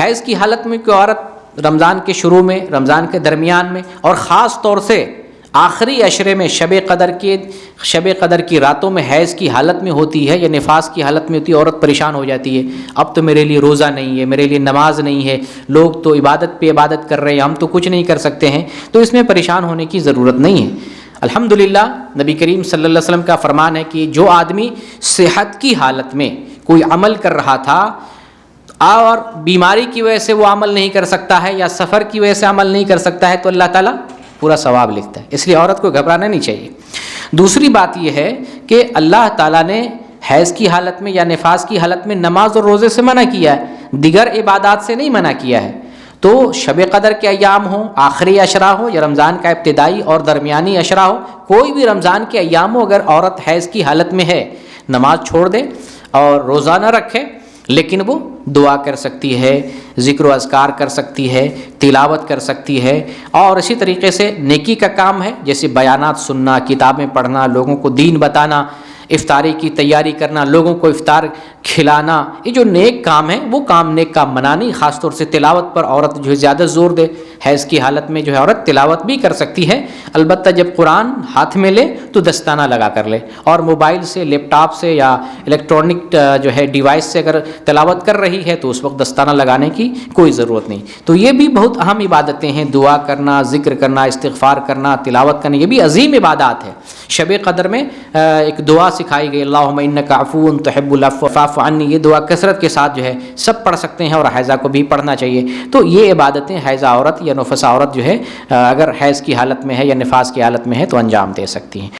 حیض کی حالت میں کوئی عورت رمضان کے شروع میں، رمضان کے درمیان میں، اور خاص طور سے آخری عشرے میں شب قدر کی راتوں میں حیض کی حالت میں ہوتی ہے یا نفاس کی حالت میں ہوتی ہے، عورت پریشان ہو جاتی ہے، اب تو میرے لیے روزہ نہیں ہے، میرے لیے نماز نہیں ہے، لوگ تو عبادت پہ عبادت کر رہے ہیں، ہم تو کچھ نہیں کر سکتے ہیں، تو اس میں پریشان ہونے کی ضرورت نہیں ہے۔ الحمدللہ نبی کریم صلی اللہ علیہ وسلم کا فرمان ہے کہ جو آدمی صحت کی حالت میں کوئی عمل کر رہا تھا اور بیماری کی وجہ سے وہ عمل نہیں کر سکتا ہے یا سفر کی وجہ سے عمل نہیں کر سکتا ہے تو اللہ تعالیٰ پورا ثواب لکھتا ہے، اس لیے عورت کو گھبرانا نہیں چاہیے۔ دوسری بات یہ ہے کہ اللہ تعالیٰ نے حیض کی حالت میں یا نفاس کی حالت میں نماز اور روزے سے منع کیا ہے، دیگر عبادات سے نہیں منع کیا ہے۔ تو شب قدر کے ایام ہوں، آخری عشرہ ہو یا رمضان کا ابتدائی اور درمیانی عشرہ ہو، کوئی بھی رمضان کے ایام ہو، اگر عورت حیض کی حالت میں ہے نماز چھوڑ دے اور روزہ نہ رکھے، لیکن وہ دعا کر سکتی ہے، ذکر و اذکار کر سکتی ہے، تلاوت کر سکتی ہے، اور اسی طریقے سے نیکی کا کام ہے جیسے بیانات سننا، کتابیں پڑھنا، لوگوں کو دین بتانا، افطاری کی تیاری کرنا، لوگوں کو افطار کھلانا، یہ جو نیک کام ہے وہ کام نیک کام منانی، خاص طور سے تلاوت پر عورت جو ہے زیادہ زور دے۔ حیض کی حالت میں جو ہے عورت تلاوت بھی کر سکتی ہے، البتہ جب قرآن ہاتھ میں لے تو دستانہ لگا کر لے، اور موبائل سے، لیپ ٹاپ سے یا الیکٹرانک جو ہے ڈیوائس سے اگر تلاوت کر رہی ہے تو اس وقت دستانہ لگانے کی کوئی ضرورت نہیں۔ تو یہ بھی بہت اہم عبادتیں ہیں، دعا کرنا، ذکر کرنا، استغفار کرنا، تلاوت کرنا، یہ بھی عظیم عبادات ہے۔ شب قدر میں ایک دعا سکھائی گئی، اللہم انک عفو تحب العفو فاعف عنی، یہ دعا کثرت کے ساتھ جو ہے سب پڑھ سکتے ہیں اور حیضہ کو بھی پڑھنا چاہیے۔ تو یہ عبادتیں حیضہ عورت یا نفسا عورت جو ہے اگر حیض کی حالت میں ہے یا نفاس کی حالت میں ہے تو انجام دے سکتی ہیں۔